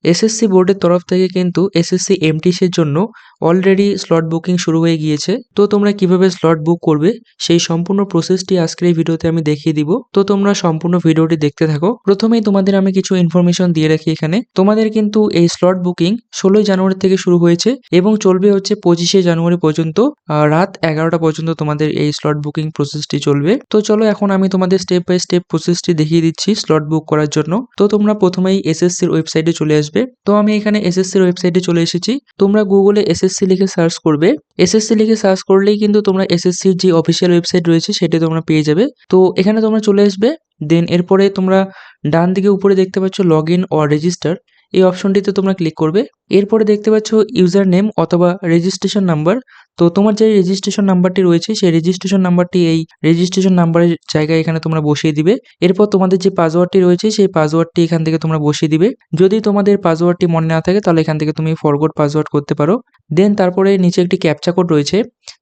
SSC বোর্ডের তরফ থেকে কিন্তু এসএসসি এমটিএস এর জন্য অলরেডি স্লট বুকিং শুরু হয়ে গিয়েছে। তো তোমরা কিভাবে স্লট বুক করবে সেই সম্পূর্ণ প্রসেসটি আজকের এই ভিডিওতে আমি দেখিয়ে দিব। তো তোমরা সম্পূর্ণ ভিডিওটি দেখতে থাকো। প্রথমেই তোমাদের আমি কিছু ইনফরমেশন দিয়ে রাখি এখানে। তোমাদের কিন্তু এই স্লট বুকিং 16ই জানুয়ারি থেকে শুরু হয়েছে এবং চলবে হচ্ছে 25শে জানুয়ারি পর্যন্ত রাত 11টা পর্যন্ত তোমাদের এই স্লট বুকিং প্রসেসটি চলবে। তো চলো এখন আমি তোমাদের স্টেপ বাই স্টেপ প্রসেসটি দেখিয়ে দিচ্ছি স্লট বুক করার জন্য। তো তোমরা প্রথমেই এসএসসির ওয়েবসাইটে চলে আসবে। তো আমি এখানে এসএসসির ওয়েবসাইটে চলে এসেছি। তোমরা গুগলে এসএসসি লিখে সার্চ করবে। এসএসসি লিখে সার্চ করলেই কিন্তু তোমরা এসএসসির যে অফিসিয়াল ওয়েবসাইট রয়েছে সেটা তোমরা পেয়ে যাবে। তো এখানে তোমরা চলে আসবে। দেন এরপরে তোমরা ডান দিকে উপরে দেখতে পাচ্ছ লগ ইন অর রেজিস্টার, এই অপশনটিতে তোমরা ক্লিক করবে। এরপরে দেখতে পাচ্ছ ইউজার নেম অথবা রেজিস্ট্রেশন নাম্বার। তো তোমার যে রেজিস্ট্রেশন নাম্বারটি রয়েছে সেই রেজিস্ট্রেশন নাম্বারটি এই রেজিস্ট্রেশন নাম্বারের জায়গায় এখানে তোমরা বসিয়ে দিবে। এরপর তোমাদের যে পাসওয়ার্ডটি রয়েছে সেই পাসওয়ার্ডটি এখান থেকে তোমরা বসিয়ে দিবে। যদি তোমাদের পাসওয়ার্ডটি মনে না থাকে তাহলে এখান থেকে তুমি ফরগট পাসওয়ার্ড করতে পারো। দেন তারপরে নিচে একটি ক্যাপচা কোড রয়েছে।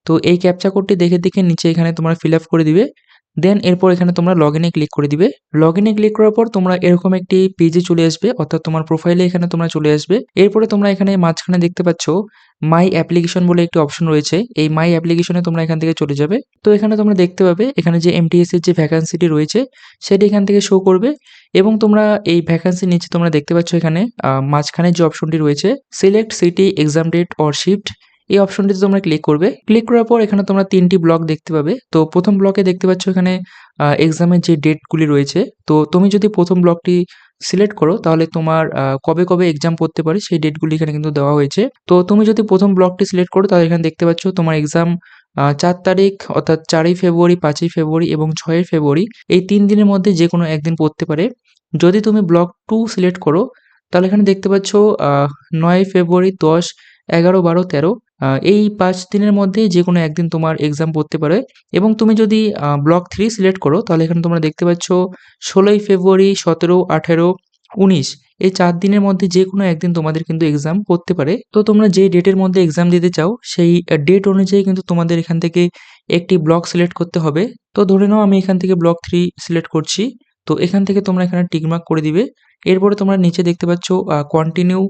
তো এই ক্যাপচা কোডটি দেখে দেখে নিচে এখানে তোমরা ফিল আপ করে দিবে। দেন এরপর এখানে তোমরা লগ ইনে ক্লিক করে দিবে। লগ ইনে ক্লিক করার পর তোমরা এরকম একটি পেজে চলে আসবে, অর্থাৎ তোমার প্রোফাইলে এখানে তোমরা চলে আসবে। এরপরে তোমরা এখানে মাঝখানে দেখতে পাচ্ছ মাই অ্যাপ্লিকেশন বলে একটি অপশন রয়েছে। এই মাই অ্যাপ্লিকেশনে তোমরা এখান থেকে চলে যাবে। তো এখানে তোমরা দেখতে পাবে এখানে যে এমটিএস এর যে ভ্যাকান্সিটি রয়েছে সেটি এখান থেকে শো করবে এবং তোমরা এই ভ্যাকান্সির নিচে তোমরা দেখতে পাচ্ছ এখানে মাঝখানে যে অপশনটি রয়েছে select city exam date or shift, এই অপশনটিতে তোমরা ক্লিক করবে। ক্লিক করার পর এখানে তোমরা 3টি ব্লক দেখতে পাবে। তো প্রথম ব্লকে দেখতে পাচ্ছ এখানে এক্সামের যে ডেটগুলি রয়েছে। তো তুমি যদি প্রথম ব্লকটি সিলেক্ট করো তাহলে তোমার কবে কবে এক্সাম পড়তে পারে সেই ডেটগুলি এখানে কিন্তু দেওয়া হয়েছে। তো তুমি যদি প্রথম ব্লকটি সিলেক্ট করো তাহলে এখানে দেখতে পাচ্ছ তোমার এক্সাম 4 তারিখ অর্থাৎ 4ই ফেব্রুয়ারি, 5ই ফেব্রুয়ারি এবং 6ই ফেব্রুয়ারি এই 3 দিনের মধ্যে যেকোনো একদিন পড়তে পারে। যদি তুমি ব্লক 2 সিলেক্ট করো তাহলে এখানে দেখতে পাচ্ছ 9ই ফেব্রুয়ারি, 10, 11, 12, 13 এই 5 দিনের মধ্যে যেকোনো একদিন তোমার এক্সাম পড়তে পারে। এবং তুমি যদি ব্লক 3 সিলেক্ট করো তাহলে এখানে তোমরা দেখতে পাচ্ছ 16ই ফেব্রুয়ারি, 17, 18, 19 এই 4 দিনের মধ্যে যেকোনো একদিন তোমাদের কিন্তু এক্সাম পড়তে পারে। তো তোমরা যে ডেটের মধ্যে এক্সাম দিতে চাও সেই ডেট অনুযায়ী কিন্তু তোমাদের এখান থেকে একটি ব্লক সিলেক্ট করতে হবে। তো ধরে নাও আমি এখান থেকে ব্লক 3 সিলেক্ট করছি। তো এখান থেকে তোমরা এখানে টিক মার্ক করে দিবে। এরপরে তোমরা নিচে দেখতে পাচ্ছ কন্টিনিউ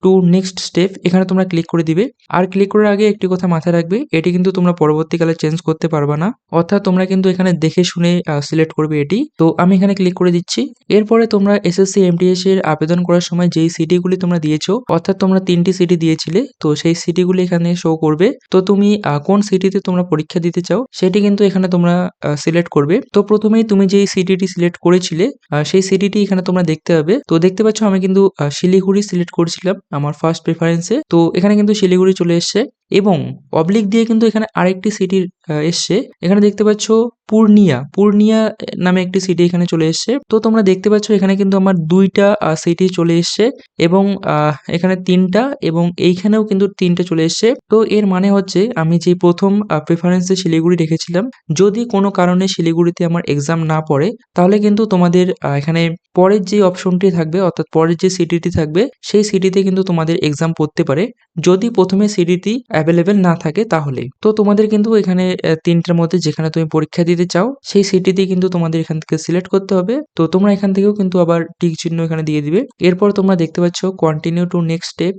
টু নেক্সট স্টেপ, এখানে তোমরা ক্লিক করে দিবে। আর ক্লিক করার আগে একটি কথা মাথায় রাখবে, এটি কিন্তু তোমরা পরবর্তীকালে চেঞ্জ করতে পারবে না, অর্থাৎ তোমরা কিন্তু এখানে দেখে শুনে সিলেক্ট করবে এটি। তো আমি এখানে ক্লিক করে দিচ্ছি। এরপরে তোমরা এসএসসি এমটিএস এর আবেদন করার সময় যেই সিটিগুলি তোমরা দিয়েছো, অর্থাৎ তোমরা 3টি সিটি দিয়েছিলে, তো সেই সিটিগুলি এখানে শো করবে। তো তুমি কোন সিটিতে তোমরা পরীক্ষা দিতে চাও সেটি কিন্তু এখানে তোমরা সিলেক্ট করবে। তো প্রথমেই তুমি যেই সিটিটি সিলেক্ট করেছিলে সেই সিটিটি এখানে তোমরা দেখতে পাবে। তো দেখতে পাচ্ছ আমি কিন্তু শিলিগুড়ি সিলেক্ট করেছিলাম আমার ফার্স্ট প্রেফারেন্সে। তো এখানে কিন্তু শিলিগুড়ি চলে এসছে এবং অবলিক দিয়ে কিন্তু এখানে আরেকটি সিটির এসছে। এখানে দেখতে পাচ্ছ পূর্ণিয়া নামে একটি সিটি এখানে চলে এসছে। তো তোমরা দেখতে পাচ্ছ এখানে কিন্তু আমার 2টা সিটি চলে এসছে এবং এখানে 3টা এবং এইখানেও কিন্তু 3টে চলে এসছে। তো এর মানে হচ্ছে আমি যে প্রথম প্রেফারেন্সে শিলিগুড়ি রেখেছিলাম, যদি কোনো কারণে শিলিগুড়িতে আমার এক্সাম না পড়ে তাহলে কিন্তু তোমাদের এখানে পরের যে অপশনটি থাকবে, অর্থাৎ পরের যে সিটিটি থাকবে সেই সিটিতে কিন্তু তোমাদের এক্সাম পড়তে পারে, যদি প্রথমে সিটিটি অ্যাভেলেবেল না থাকে তাহলে। তো তোমাদের কিন্তু এখানে 3টার মধ্যে যেখানে তুমি পরীক্ষা দিতে চাও সেই সিটিতে কিন্তু তোমাদের এখান থেকে সিলেক্ট করতে হবে। তো তোমরা এখান থেকেও কিন্তু আবার টিক চিহ্ন এখানে দিয়ে দিবে। এরপর তোমরা দেখতে পাচ্ছ কন্টিনিউ টু নেক্সট স্টেপ,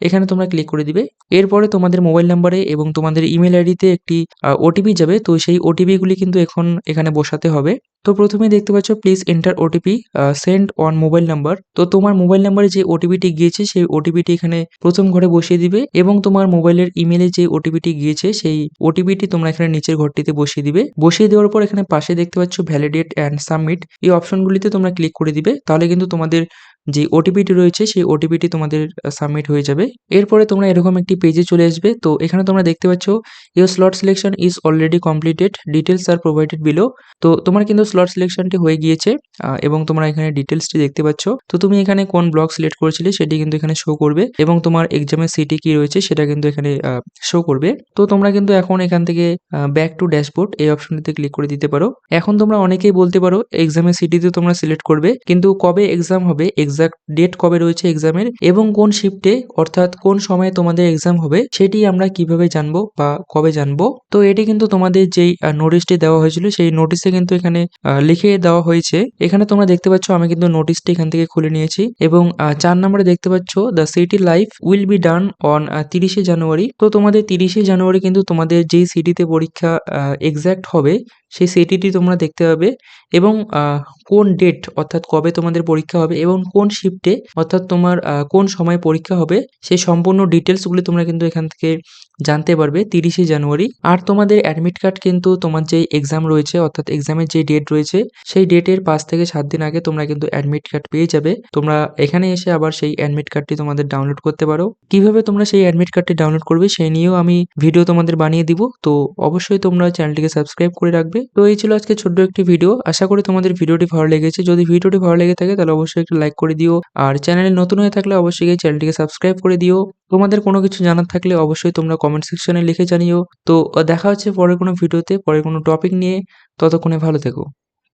এখানে তোমরা ক্লিক করে দিবে। এরপরে তোমাদের মোবাইল নাম্বারে এবং তোমাদের ইমেল আইডিতে একটি ওটিপি যাবে। তো সেই ওটিপি গুলি কিন্তু এখন এখানে বসাতে হবে। তো প্রথমেই দেখতে পাচ্ছ please enter OTP send on mobile number. তো তোমার মোবাইল নাম্বারে যে ওটিপিটি গিয়েছে সেই ওটিপিটি এখানে প্রথম ঘরে বসিয়ে দিবে এবং তোমার মোবাইলের ইমেলে যে ওটিপিটি গিয়েছে সেই ওটিপিটি তোমরা এখানে নিচের ঘরটিতে বসিয়ে দিবে। বসিয়ে দেওয়ার পর এখানে পাশে দেখতে পাচ্ছ ভ্যালিডেট অ্যান্ড সাবমিট, এই অপশনগুলিতে তোমরা ক্লিক করে দিবে। তাহলে কিন্তু তোমাদের যে ওটিপিটি রয়েছে সেই ওটিপিটি তোমাদের সাবমিট হয়ে যাবে। এরপরে তোমরা এরকম একটি পেজে চলে আসবে। তো এখানে তোমরা দেখতে পাচ্ছ your slot selection is already completed, details R provided below. তো তোমার কিন্তু স্লট সিলেকশনটি হয়ে গিয়েছে এবং তোমরা এখানে ডিটেলসটি দেখতে পাচ্ছ। তো তুমি এখানে কোন ব্লক সিলেক্ট করেছিলে সেটি কিন্তু এখানে শো করবে এবং তোমার এক্সামের সিটি কি রয়েছে সেটা কিন্তু এখানে শো করবে। তো তোমরা কিন্তু এখন এখান থেকে ব্যাক টু ড্যাশবোর্ড এই অপশনটিতে ক্লিক করে দিতে পারো। এখন তোমরা অনেকেই বলতে পারো এক্সামের সিটিতে তোমরা সিলেক্ট করবে, কিন্তু কবে এক্সাম হবে এক্সাক্ট ডেট কবে রয়েছে এক্সামের এবং কোন শিফটে অর্থাৎ কোন সময়ে তোমাদের এক্সাম হবে সেটি আমরা কিভাবে জানবো বা কবে জানবো। তো এটি কিন্তু তোমাদের যেই নোটিশটি দেওয়া হয়েছিল সেই নোটিশে কিন্তু এখানে লিখে দেওয়া হয়েছে। এখানে তোমরা দেখতে পাচ্ছ আমি কিন্তু নোটিশটি এখান থেকে খুলে নিয়েছি এবং 4 নম্বরে দেখতে পাচ্ছ the city life will be done on 30শে জানুয়ারি। তো তোমাদের 30শে জানুয়ারি কিন্তু তোমাদের যেই সিটিতে পরীক্ষা এক্সাক্ট হবে সেই সিটিটি তোমরা দেখতে পাবে এবং কোন ডেট অর্থাৎ কবে তোমাদের পরীক্ষা হবে এবং কোন শিফটে অর্থাৎ তোমার কোন সময় পরীক্ষা হবে সেই সম্পূর্ণ ডিটেলসগুলি তোমরা কিন্তু এখান থেকে জানতে পারবে 30শে জানুয়ারি। আর তোমাদের অ্যাডমিট কার্ড কিন্তু তোমার যেই এক্সাম রয়েছে অর্থাৎ এক্সামের যে ডেট রয়েছে সেই ডেটের 5 থেকে 7 দিন আগে তোমরা কিন্তু অ্যাডমিট কার্ড পেয়ে যাবে। তোমরা এখানে এসে আবার সেই অ্যাডমিট কার্ডটি তোমাদের ডাউনলোড করতে পারো। কিভাবে তোমরা সেই অ্যাডমিট কার্ডটি ডাউনলোড করবে সেই নিয়েও আমি ভিডিও তোমাদের বানিয়ে দিব। তো অবশ্যই তোমরা চ্যানেলটিকে সাবস্ক্রাইব করে রাখবে। তো এই ছিল আজকে ছোট্ট একটি ভিডিও। আশা করি তোমাদের ভিডিওটি ভালো লেগেছে। যদি ভিডিওটি ভালো লেগে থাকে তাহলে অবশ্যই একটি লাইক করে দিও। আর চ্যানেলে নতুন হয়ে থাকলে অবশ্যই এই চ্যানেলটিকে সাবস্ক্রাইব করে দিও। তোমাদের কোনো কিছু জানার থাকলে অবশ্যই তোমরা কমেন্ট সেকশনে লিখে জানিও। তো দেখা হচ্ছে পরের কোনো ভিডিওতে, পরের কোনো টপিক নিয়ে। ততক্ষণে ভালো থেকো।